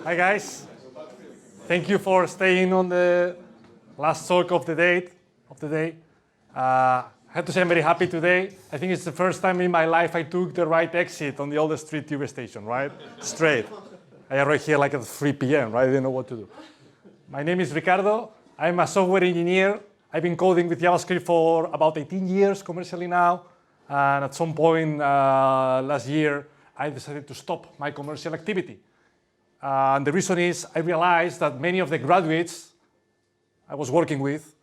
Hi guys. Thank you for staying on the last talk of the day. I have to say I'm very happy today. I think it's the first time in my life I took the right exit on the old street tube station, right? Straight. I arrived here like at 3 p.m., right? I didn't know what to do. My name is Ricardo. I'm a software engineer. I've been coding with JavaScript for about 18 years commercially now. And at some point last year, I decided to stop my commercial activity. And the reason is I realized that many of the graduates I was working with,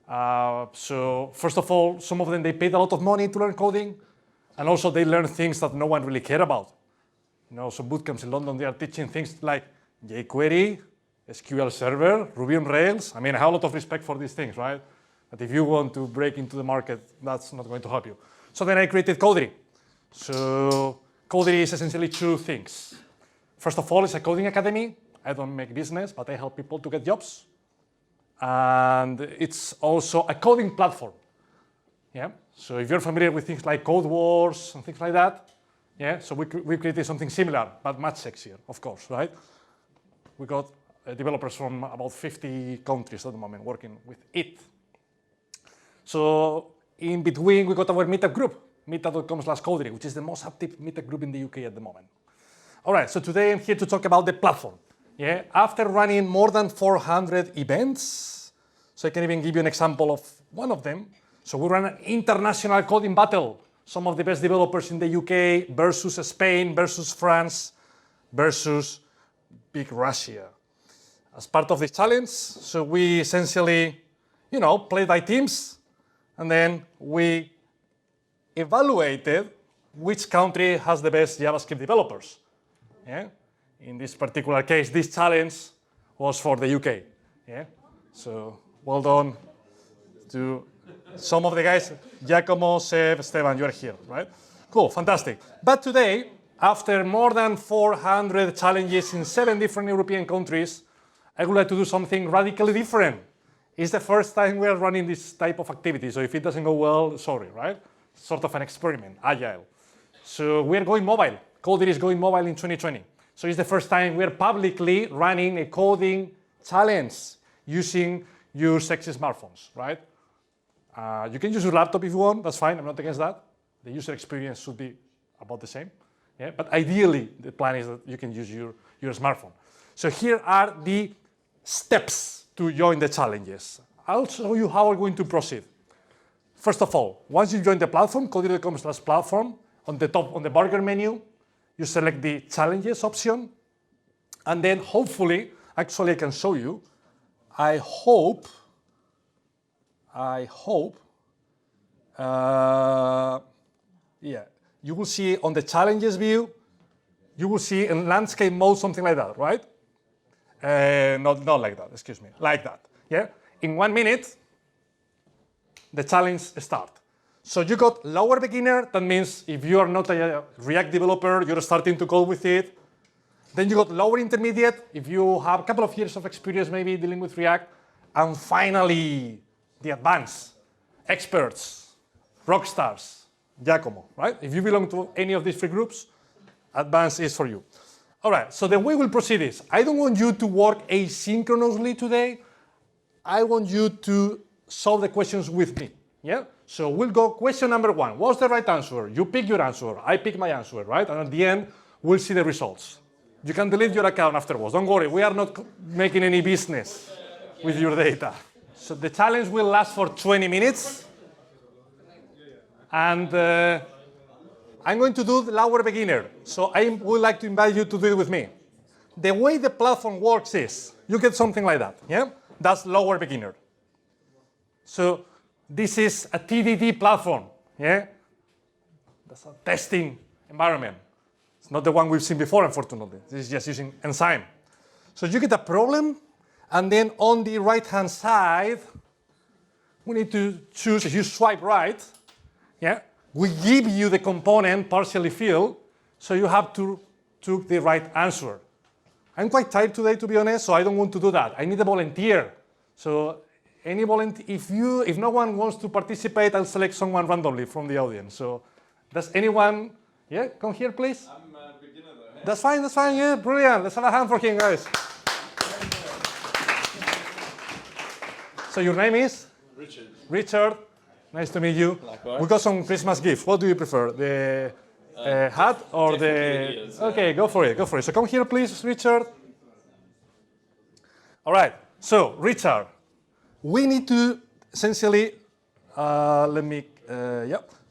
so first of all, some of them, they paid a lot of money to learn coding, and also they learned things that no one really cared about. You know, some bootcamps in London, they are teaching things like jQuery, SQL Server, Ruby on Rails. I mean, I have a lot of respect for these things, right? But if you want to break into the market, that's not going to help you. So then I created Kodri. So Kodri is essentially two things. First of all, it's a coding academy. I don't make business, but I help people to get jobs. And it's also a coding platform. Yeah. So if you're familiar with things like Code Wars and things like that, yeah. So we created something similar, but much sexier, of course, right? We got developers from about 50 countries at the moment working with it. So in between, we got our meetup group, meetup.com/Kodri, which is the most active meetup group in the UK at the moment. All right, so today I'm here to talk about the platform. Yeah, after running more than 400 events, so I can even give you an example of one of them. So we ran an international coding battle. Some of the best developers in the UK versus Spain versus France versus big Russia. As part of this challenge, so we essentially, played by teams, and then we evaluated which country has the best JavaScript developers. Yeah? In this particular case, this challenge was for the UK. Yeah? So well done to some of the guys. Giacomo, Seb, Esteban, you're here, right? Cool, fantastic. But today, after more than 400 challenges in 7 different European countries, I would like to do something radically different. It's the first time we are running this type of activity, so if it doesn't go well, sorry, right? Sort of an experiment, agile. So we're going mobile. Kodri is going mobile in 2020. So it's the first time we're publicly running a coding challenge using your sexy smartphones, right? You can use your laptop if you want, that's fine, I'm not against that. The user experience should be about the same. Yeah? But ideally, the plan is that you can use your smartphone. So here are the steps to join the challenges. I'll show you how we're going to proceed. First of all, once you join the platform, kodri.com/platform, on the top, on the burger menu, you select the challenges option, and then hopefully, actually I can show you, I hope, you will see on the challenges view, you will see in landscape mode something like that, right? Not like that, excuse me, like that, yeah? In 1 minute, the challenge starts. So you got lower beginner, that means if you are not a React developer, you're starting to code with it. Then you got lower intermediate, if you have a couple of years of experience maybe dealing with React. And finally, the advanced, experts, rock stars, Giacomo, right? If you belong to any of these 3 groups, advanced is for you. All right, so the way we'll proceed is, I don't want you to work asynchronously today. I want you to solve the questions with me, yeah? So we'll go question number 1. What's the right answer? You pick your answer, I pick my answer, right? And at the end, we'll see the results. You can delete your account afterwards. Don't worry, we are not making any business with your data. So the challenge will last for 20 minutes. And I'm going to do the lower beginner. So I would like to invite you to do it with me. The way the platform works is, you get something like that, yeah? That's lower beginner. So this is a TDD platform, yeah? That's a testing environment. It's not the one we've seen before, unfortunately. This is just using Ensign. So you get a problem, and then on the right-hand side, we need to choose, if you swipe right, yeah? We give you the component partially filled, so you have to choose the right answer. I'm quite tired today, to be honest, so I don't want to do that. I need a volunteer. So any volunteer, if no one wants to participate, I'll select someone randomly from the audience. So does anyone, yeah, come here, please? I'm a beginner though. That's fine, yeah, brilliant. Let's have a hand for him, guys. So your name is? Richard. Richard. Nice to meet you. Likewise. We got some Christmas gifts. What do you prefer? The hat or the... Ears, yeah. Okay, go for it. So come here, please, Richard. All right. So, Richard, we need to essentially,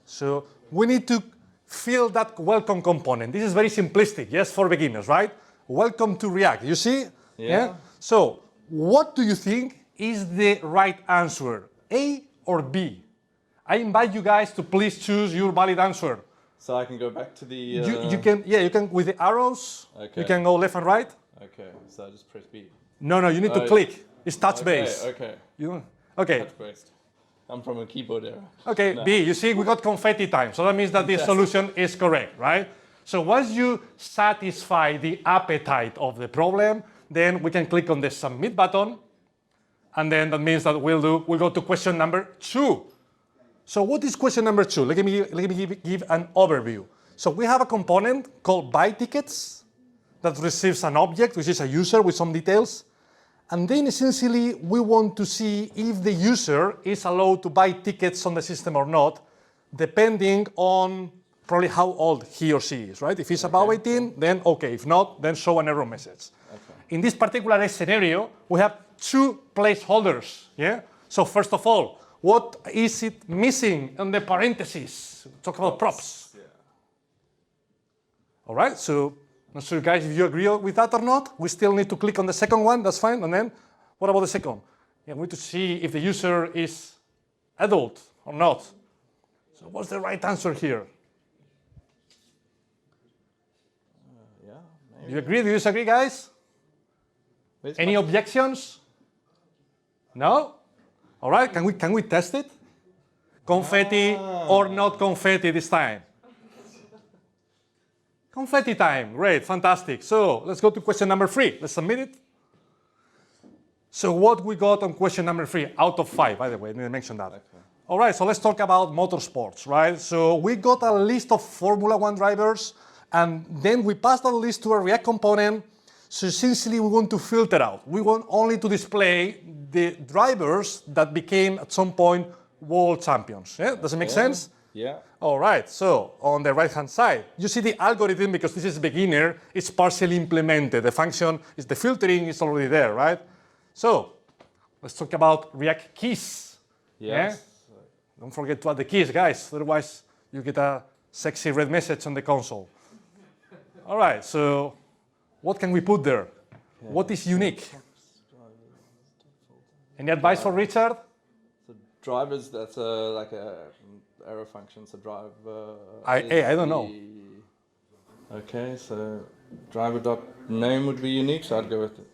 So we need to fill that welcome component. This is very simplistic, yes, for beginners, right? Welcome to React. You see? Yeah. So, what do you think is the right answer? A or B? I invite you guys to please choose your valid answer. So I can go back to the... You can with the arrows. Okay. You can go left and right. Okay, so I just press B. No, you need to click. It's touch Okay, based. okay. Okay. Touch based. I'm from a keyboard era. Okay, No. B, you see, we got confetti time. So that means that the solution is correct, right? So once you satisfy the appetite of the problem, then we can click on the submit button. And then that means that we'll go to question number 2. So what is question number 2? Let me give an overview. So we have a component called buy tickets that receives an object, which is a user with some details. And then essentially we want to see if the user is allowed to buy tickets on the system or not, depending on probably how old he or she is, right? If he's above 18, then okay. If not, then show an error message. Okay. In this particular scenario, we have 2 placeholders, yeah? So first of all, what is it missing in the parentheses? Talk about props. Yeah. All right, so not sure, guys, if you agree with that or not. We still need to click on the second one, that's fine. And then, what about the second? Yeah, we need to see if the user is adult or not. So what's the right answer here? Yeah, maybe. Do you agree? Do you disagree, guys? Any objections? No? All right, can we test it? Confetti or not confetti this time? Confetti time, great, fantastic. So let's go to question number 3. Let's submit it. So what we got on question number 3 out of 5, by the way, I didn't mention that. Okay. All right, so let's talk about motorsports, right? So we got a list of Formula 1 drivers, and then we passed that list to a React component. So essentially we want to filter out. We want only to display the drivers that became at some point world champions. Yeah, does it make sense? Yeah. All right, so on the right-hand side, you see the algorithm, because this is beginner, it's partially implemented. The function, is the filtering is already there, right? So let's talk about React keys. Yes. Yeah? Don't forget to add the keys, guys, otherwise you get a sexy red message on the console. All right, so what can we put there? Okay. What is unique? Any advice for Richard? So drivers, that's like a error function, so drive... I don't know. Okay, so driver.name would be unique, so I'd go with it.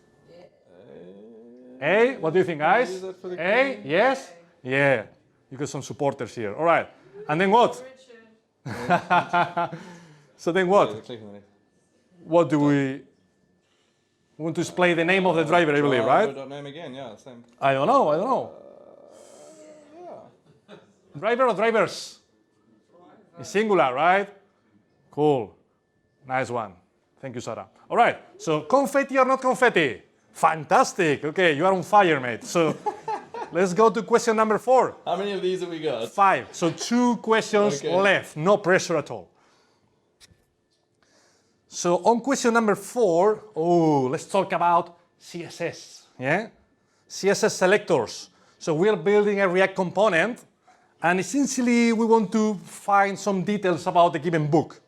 A, what do you think, guys? A, yes? Yeah, you got some supporters here. All right, and then what? So then what? What do we want to display the name of the driver, I believe, right? Driver.name again, yeah, same. I don't know. Yeah. Driver or drivers? It's singular, right? Cool. Nice one. Thank you, Sarah. All right, so confetti or not confetti? Fantastic. Okay, you are on fire, mate. So let's go to question number 4. How many of these have we got? 5. So 2 questions left. No pressure at all. So on question number 4, let's talk about CSS. Yeah? CSS selectors. So we're building a React component, and essentially we want to find some details about the given book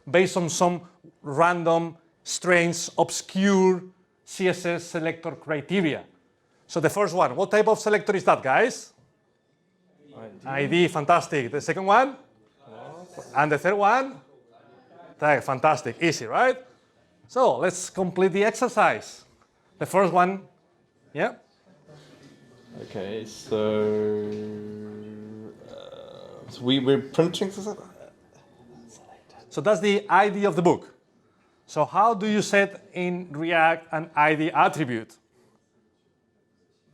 based on some random, strange, obscure CSS selector criteria. So the first one, what type of selector is that, guys? ID, fantastic. The second one? And the third one? Tag, fantastic, easy, right? So let's complete the exercise. The first one, yeah? Okay, so we're printing this up? So that's the ID of the book. So how do you set in React an ID attribute?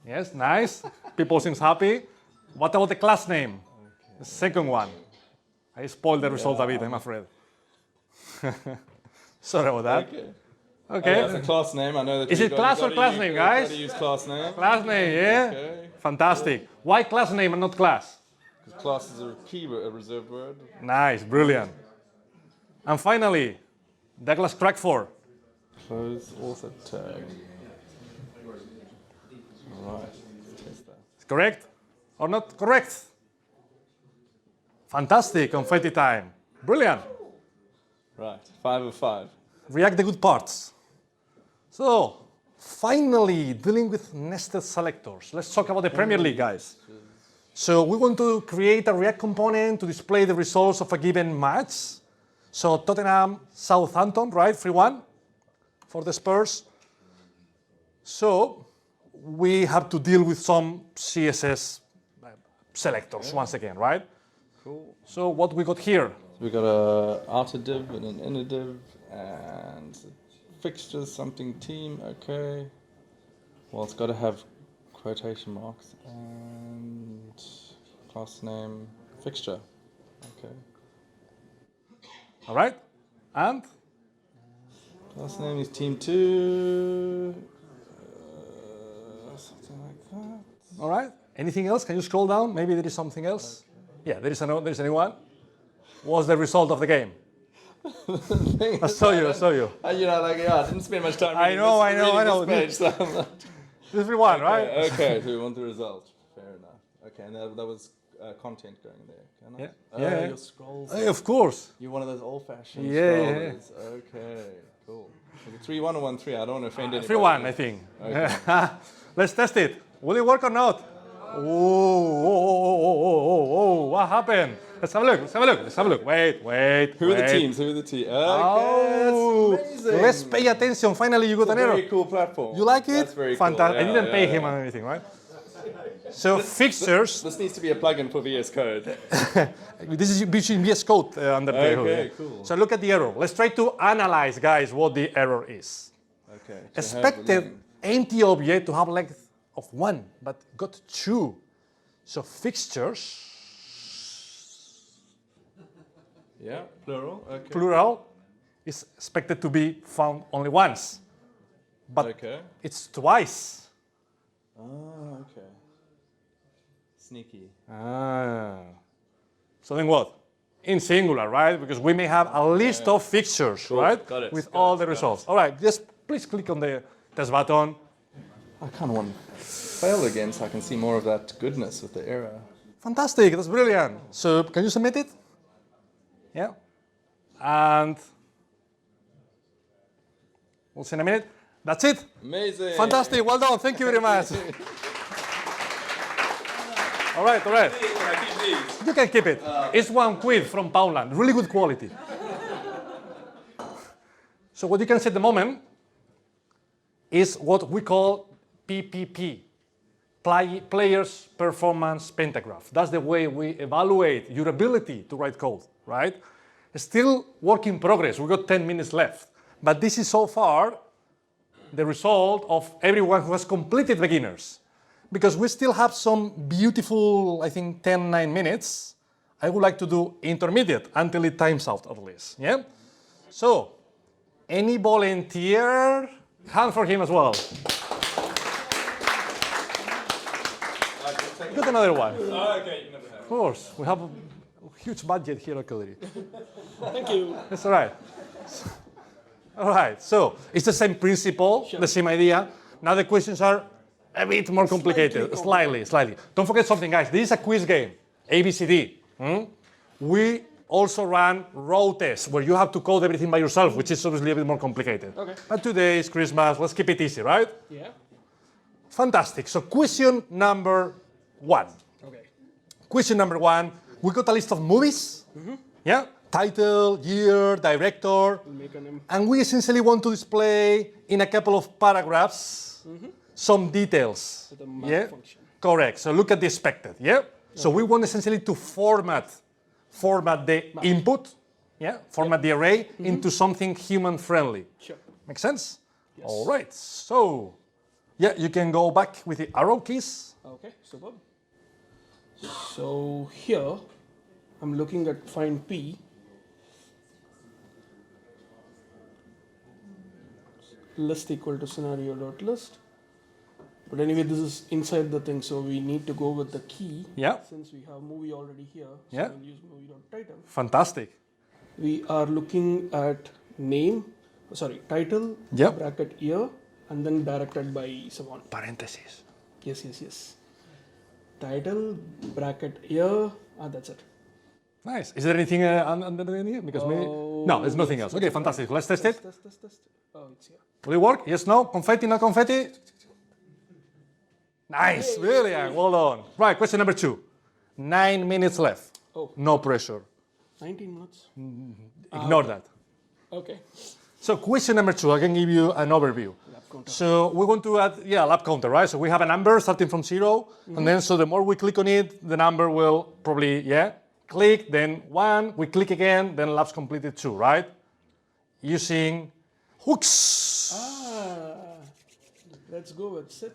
Yes, nice. People seems happy. What about the class name? Okay. The second one. I spoiled the result a bit, I'm afraid. Sorry about that. Okay. Okay. It's a class name. I know that. Is it class or class name, guys? Gotta use class name. Class name, yeah? Okay. Fantastic. Why class name and not class? Because class is a keyword, a reserved word. Nice, brilliant. And finally, Douglas Crackford. Close author tag. Right. Let's test that. Correct or not correct? Fantastic, confetti time. Brilliant. Right. 5 of 5. React the good parts. So, finally, dealing with nested selectors. Let's talk about the Premier League, guys. So we want to create a React component to display the results of a given match. So Tottenham, Southampton, right? 3-1 for the Spurs. So we have to deal with some CSS selectors once again, right? Cool. So what we got here? We got a outer div and an inner div and fixtures, something team. Okay. Well, it's got to have quotation marks and class name fixture. Okay. All right. And Class name is team 2. Something like that. all right. Anything else? Can you scroll down? Maybe there is something else. Yeah, there is a new one. What's the result of the game? I saw you. I didn't spend much time reading I know. this page, so I'm not... This is one, right? Okay, so we want the result. Fair enough. Okay, and that was content going there. Can I? Yeah. Your scrolls. Hey, of course. You're one of those old-fashioned Yeah. scrollers. Okay, cool. Is it 3-1 or 1-3? I don't want to offend anybody. 3-1, I think. Okay. Let's test it. Will it work or not? Oh, what happened? Let's have a look. Wait. Who are the teams? Okay, Oh, that's amazing. let's pay attention. Finally, you got an error. Very cool platform. You like it? That's very cool. Fantastic. Yeah, I didn't pay him yeah. or anything, right? So fixtures. This needs to be a plugin for VS Code. This is between VS Code under the hood. Okay, cool. So look at the error. Let's try to analyze, guys, what the error is. Okay. Expected empty object to have length of 1, but got 2. So fixtures, Yeah, plural. Okay. plural, is expected to be found only once, but Okay. it's twice. Ah, okay. Sneaky. So then what? In singular, right? Because we may have a list of fixtures, right? Got it. With Got all it. the results. All right, just please click on the test button. I kind of want to fail again so I can see more of that goodness with the error. Fantastic, that's brilliant. So can you submit it? Yeah. And we'll see in a minute. That's it. Amazing. Fantastic, well done, thank you very much. All right. Can I keep these? You can keep it. It's one quid from Poundland, really good quality. So what you can see at the moment is what we call PPP, Players Performance Pentagraph. That's the way we evaluate your ability to write code, right? It's still work in progress. We've got 10 minutes left. But this is so far the result of everyone who has completed beginners. Because we still have some beautiful, I think, 9 minutes, I would like to do intermediate until it times out at least. Yeah? So, any volunteer? Hand for him as well. Got another one. Oh, okay, you never have. Of course, we have a huge budget here at Kodri. Thank you. That's all right. All right, so it's the same principle, the same idea. Now the questions are a bit more complicated, slightly. Don't forget something, guys. This is a quiz game, ABCD. We also run row tests where you have to code everything by yourself, which is obviously a bit more complicated. Okay. But today is Christmas. Let's keep it easy, right? Yeah. Fantastic. So question number 1. Okay. Question number 1, we got a list of movies. Yeah? Title, year, director. Make an And we essentially want to display in a couple of paragraphs some details. With a map function. Correct. So look at the expected. Yeah? So we want essentially to format the input, format the array into something human friendly. Sure. Make sense? Yes. All right. So, you can go back with the arrow keys. Okay, superb. So here, I'm looking at find P. list equal to scenario.list. But anyway, this is inside the thing, so we need to go with the key. Yeah. Since we have movie already here, so Yeah. we'll use movie.title. Fantastic. We are looking at title, Yep. bracket year, and then directed by someone. Parentheses. Yes. Title, bracket year, that's it. Nice. Is there anything under here? Because maybe... No, there's nothing else. Okay, fantastic. Let's test it. Test. Oh, it's here. Will it work? Yes, no? Confetti, no confetti? Nice, brilliant, well done. Right, question number 2. 9 minutes left. Oh. No pressure. 19 minutes. Ignore that. Okay. So question number 2, I can give you an overview. So we want to add, lap counter, right? So we have a number starting from 0, and then so the more we click on it, the number will probably, click, then 1, we click again, then laps completed 2, right? Using hooks. Let's go with set.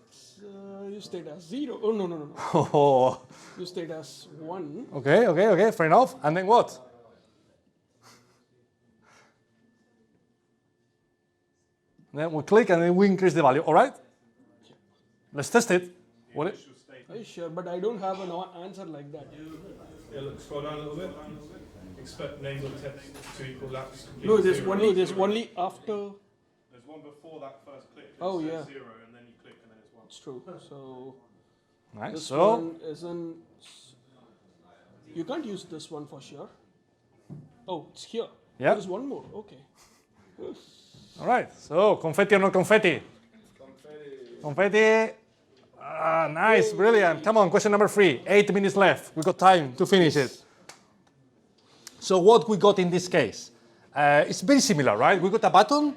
You state as 0. Oh, no. Oh, You state as 1. okay, fair enough. And then what? Then we click and then we increase the value, all right? Let's test it. What Are you sure? But I don't have an answer like that. Yeah, look, scroll down a little bit. Expect names of text to equal laps. No, there's only after. There's one before that first click. Oh, yeah. 0, and then you click, and then it's 1. It's true. So Nice. this So, one isn't. You can't use this one for sure. Oh, it's here. Yeah. There's one more. Okay. all right. So, confetti or no confetti? Confetti. Nice, brilliant. Come on, question number 3. 8 minutes left. We got time to finish it. So what we got in this case? It's very similar, right? We got a button,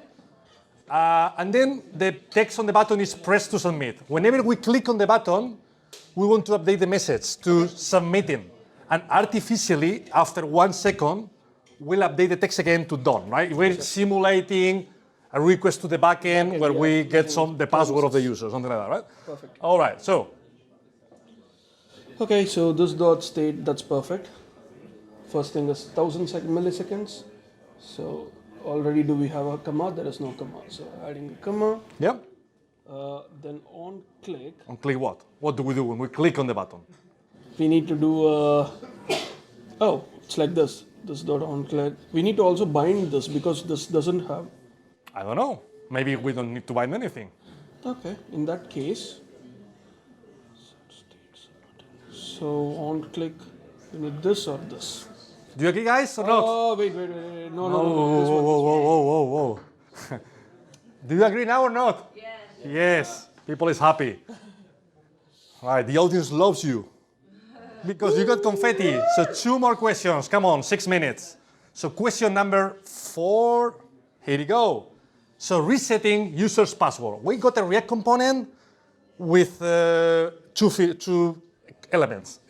and then the text on the button is pressed to submit. Whenever we click on the button, we want to update the message to submitting. And artificially, after 1 second, we'll update the text again to done, right? We're simulating a request to the backend where we get the password of the user, something like that, right? Perfect. All right, so. Okay, so this dot state, that's perfect. First thing is 1000 milliseconds. So already do we have a comma? There is no comma. So adding a comma. Yeah. Then on click, On click what? What do we do when we click on the button? we need to do it's like this. This dot on click. We need to also bind this because this doesn't have. I don't know. Maybe we don't need to bind anything. Okay, in that case. So on click, we need this or this. Do you agree, guys, or not? Oh, wait. No. This one. Whoa. Do you agree now or not? Yes. Yes. People is happy. All right, the audience loves you. Because you got confetti. So 2 more questions. Come on, 6 minutes. So question number 4. Here you go. So resetting user's password. We got a React component with 2 elements,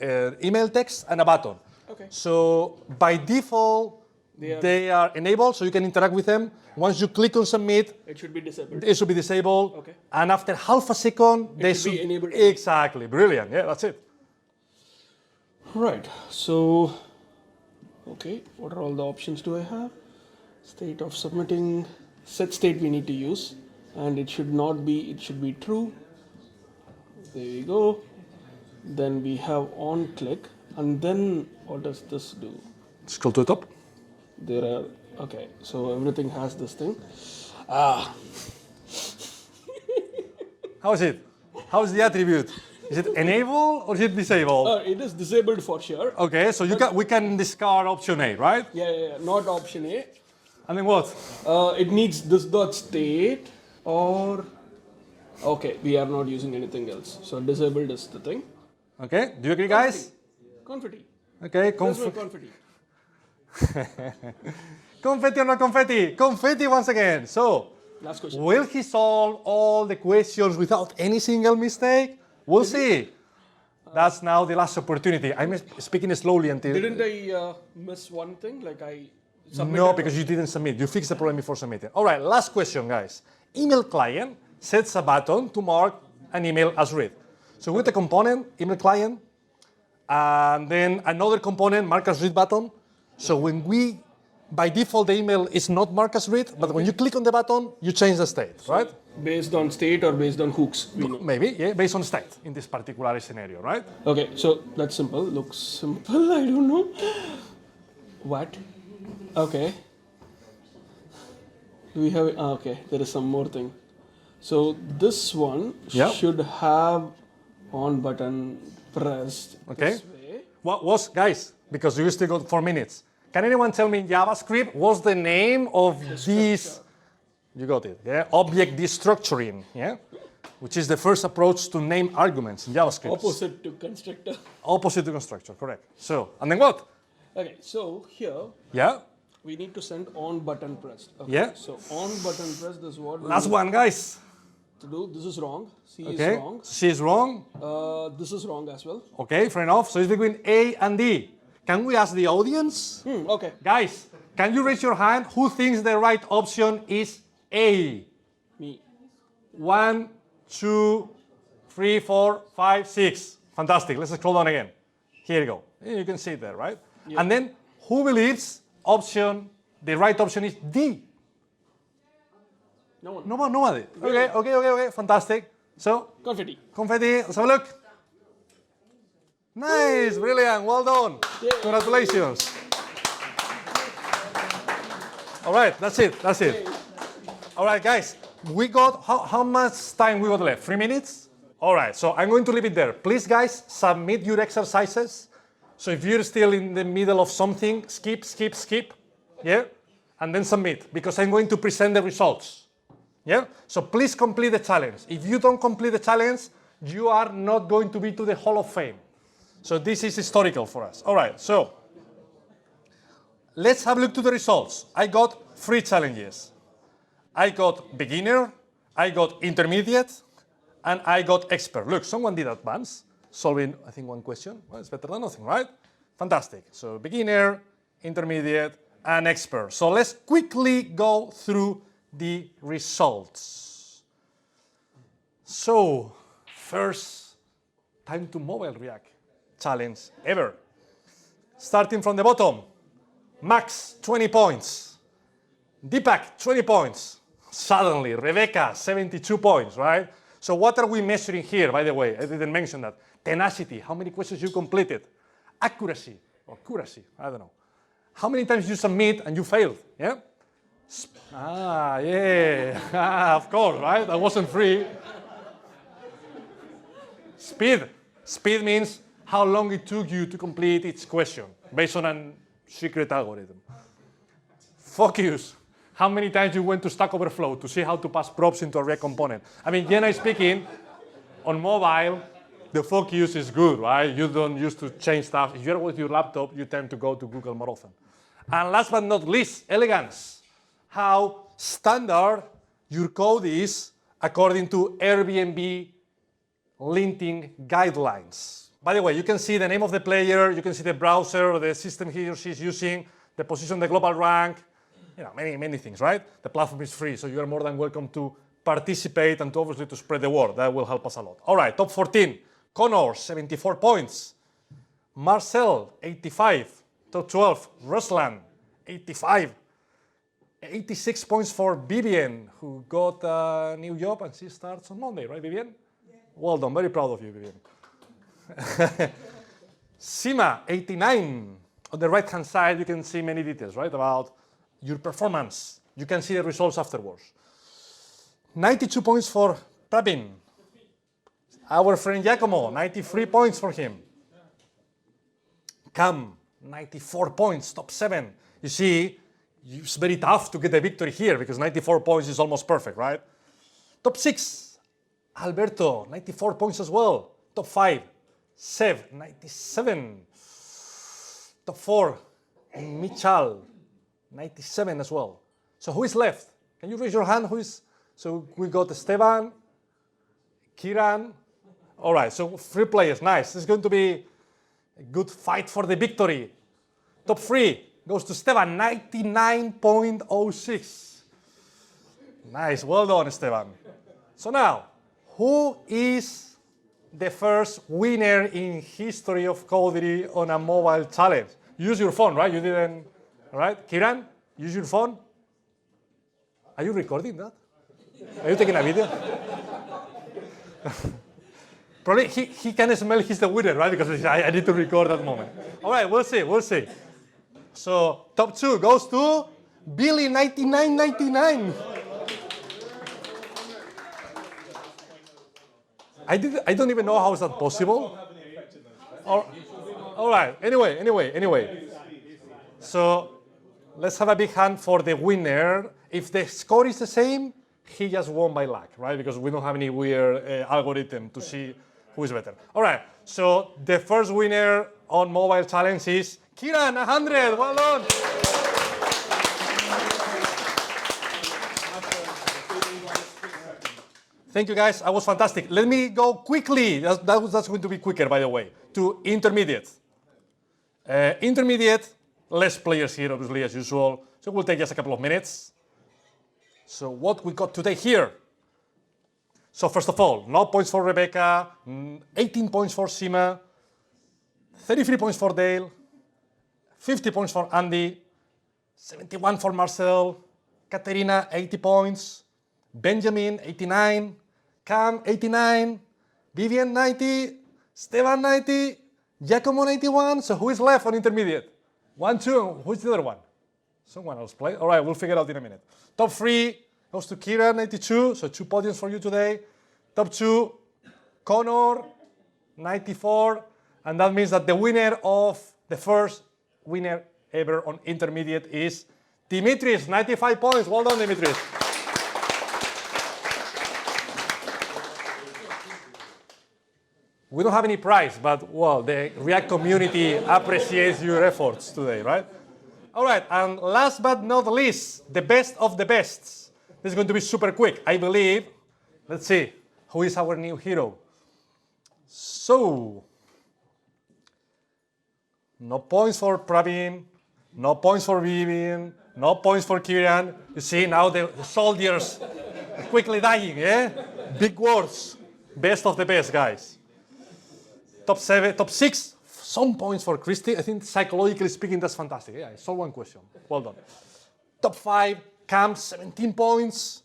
email text and a button. Okay. So by default, they are enabled, so you can interact with them. Once you click on submit, It should be disabled. it should be disabled. Okay. And after half a second, they should be enabled. Exactly, brilliant. Yeah, that's it. Right. So, okay. What are all the options do I have? State of submitting. Set state we need to use, and it should not be. It should be true. There we go. Then we have on click, and then what does this do? Scroll to the top. There are okay. So everything has this thing. How is it? How is the attribute? Is it enable or is it disable? It is disabled for sure. Okay, so we can discard option A, right? Yeah. Not option A. And then what? It needs this dot state or. Okay, we are not using anything else. So disabled is the thing. Okay, do you agree, guys? Confetti. Okay, There's no confetti. confetti or not confetti? Confetti once again. So, Last question. will he solve all the questions without any single mistake? We'll see. That's now the last opportunity. I'm speaking slowly until... Didn't I miss one thing? Like I submitted? No, because you didn't submit. You fixed the problem before submitting. All right, last question, guys. Email client sets a button to mark an email as read. So with the component, email client, and then another component, mark as read button. So when we by default, the email is not marked as read, but when you click on the button, you change the state, right? Based on state or based on hooks? We know. Maybe, yeah, based on state in this particular scenario, right? Okay, so that's simple. Looks simple. I don't know. What? Okay. Do we have? Okay, there is some more thing. So this one Yeah. should have on button pressed. Okay. This way. What was, guys, because you still got 4 minutes, can anyone tell me in JavaScript what's the name of this? You got it, yeah? Object destructuring, yeah? Which is the first approach to name arguments in JavaScript. Opposite to constructor. Opposite to constructor, correct. So, and then what? Okay, so here Yeah? we need to send on button pressed. Okay. Yeah. So on button pressed is what we Last need one, guys. to do. This is wrong. C Okay. is wrong. C is wrong. This is wrong as well. Okay, fair enough. So it's between A and D. Can we ask the audience? Okay. Guys, can you raise your hand who thinks the right option is A? Me. 1, 2, 3, 4, 5, 6. Fantastic. Let's scroll down again. Here you go. You can see it there, right? Yeah. And then who believes the right option is D? No one. Nobody. Okay. Fantastic. So, Confetti. confetti. Let's have a look. Nice, brilliant. Well done. Congratulations. All right, that's it. All right, guys. We got, how much time we got left? 3 minutes? All right, so I'm going to leave it there. Please, guys, submit your exercises. So if you're still in the middle of something, skip. Yeah? And then submit, because I'm going to present the results. Yeah? So please complete the challenge. If you don't complete the challenge, you are not going to be to the Hall of Fame. So this is historical for us. All right, so let's have a look to the results. I got 3 challenges. I got beginner, I got intermediate, and I got expert. Look, someone did advanced, solving, I think, 1 question. Well, it's better than nothing, right? Fantastic. So beginner, intermediate, and expert. So let's quickly go through the results. So, first time to mobile React challenge ever. Starting from the bottom, Max, 20 points. Deepak, 20 points. Suddenly, Rebecca, 72 points, right? So what are we measuring here, by the way? I didn't mention that. Tenacity, how many questions you completed. Accuracy, or accuracy, I don't know. How many times you submit and you failed, yeah? Yeah, of course, right? That wasn't free. Speed. Speed means how long it took you to complete each question, based on a secret algorithm. Focus. How many times you went to Stack Overflow to see how to pass props into a React component? I mean, generally speaking, on mobile, the focus is good, right? You don't use to change stuff. If you're with your laptop, you tend to go to Google more often. And last but not least, elegance. How standard your code is according to Airbnb linting guidelines. By the way, you can see the name of the player, you can see the browser or the system he or she is using, the position, the global rank, many things, right? The platform is free, so you are more than welcome to participate and to obviously to spread the word. That will help us a lot. All right, top 14. Connor, 74 points. Marcel, 85. Top 12. Ruslan, 85. 86 points for Vivian, who got a new job and she starts on Monday, right, Vivian? Yeah. Well done, very proud of you, Vivian. Sima, 89. On the right-hand side, you can see many details, right, about your performance. You can see the results afterwards. 92 points for Prabin. Our friend Giacomo, 93 points for him. Cam, 94 points, top 7. You see, it's very tough to get the victory here because 94 points is almost perfect, right? Top 6, Alberto, 94 points as well. Top 5, Sev, 97. Top 4, Michal, 97 as well. So who is left? Can you raise your hand? Who is? So we got Esteban, Kiran. All right, so 3 players, nice. It's going to be a good fight for the victory. Top 3 goes to Esteban, 99.06. Nice, well done, Esteban. So now, who is the first winner in history of Kodri on a mobile challenge? Use your phone, right? You didn't, all right? Kiran, Use your phone. Are you recording that? Are you taking a video? Probably he can smell he's the winner, right? Because I need to record that moment. All right, we'll see. So top 2 goes to Billy 99.99. I don't even know how is that possible. All right. Anyway. So let's have a big hand for the winner. If the score is the same, he just won by luck, right? Because we don't have any weird algorithm to see who is better. All right. So the first winner on mobile challenge is Kieran, 100. Well done. Thank you, guys. That was fantastic. Let me go quickly. That's going to be quicker, by the way, to intermediate. Intermediate, less players here, obviously, as usual. So it will take just a couple of minutes. So what we got today here. So first of all, no points for Rebecca, 18 points for Sima, 33 points for Dale, 50 points for Andy, 71 for Marcel, Katerina, 80 points, Benjamin, 89, Cam, 89, Vivian, 90, Stevan, 90, Giacomo, 91. So who is left on intermediate? 1, 2, who's the other one? Someone else play. All right, we'll figure it out in a minute. Top 3 goes to Kieran, 92, so 2 podiums for you today. Top 2, Connor, 94, and that means that the winner of the first winner ever on intermediate is Dimitris, 95 points. Well done, Dimitris. We don't have any prize, but, well, the React community appreciates your efforts today, right? All right, and last but not least, the best of the bests. This is going to be super quick, I believe. Let's see, who is our new hero? So, no points for Praveen, no points for Vivian, no points for Kieran. You see, now the soldiers are quickly dying, yeah? Big words. Best of the best, guys. Top 7, top 6, some points for Christy. I think psychologically speaking, that's fantastic. Yeah, I solved one question. Well done. Top 5, Cam, 17 points.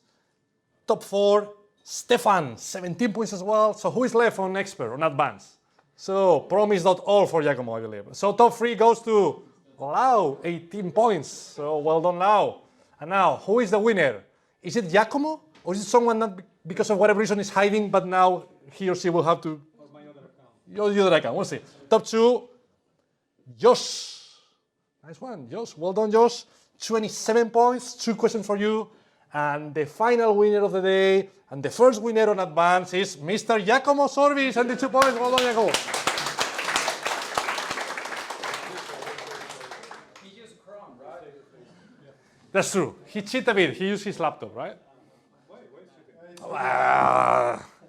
Top 4, Stefan, 17 points as well. So who is left on expert, on advanced? So promise.all for Giacomo, I believe. So top 3 goes to Lau, 18 points. So well done, Lau. And now, who is the winner? Is it Giacomo? Or is it someone that, because of whatever reason, is hiding, but now he or she will have to... Your other account, we'll see. Top 2, Josh. Nice one, Josh. Well done, Josh. 27 points, 2 questions for you. And the final winner of the day, and the first winner on advance is Mr. Giacomo Sorbi, 72 points. Well done, Giacomo. He used Chrome, right? That's true. He cheated a bit. He used his laptop, right?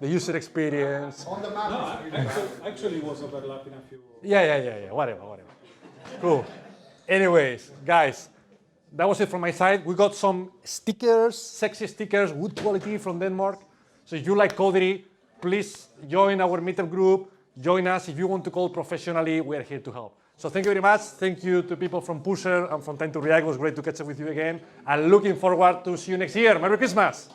The user experience. On the map. Actually was overlapping a few. Yeah. Whatever. Cool. Anyways, guys, that was it from my side. We got some stickers, sexy stickers, good quality from Denmark. So if you like Kodri, please join our meetup group. Join us. If you want to code professionally, we're here to help. So thank you very much. Thank you to people from Pusher and from Time to React. It was great to catch up with you again. And looking forward to see you next year. Merry Christmas.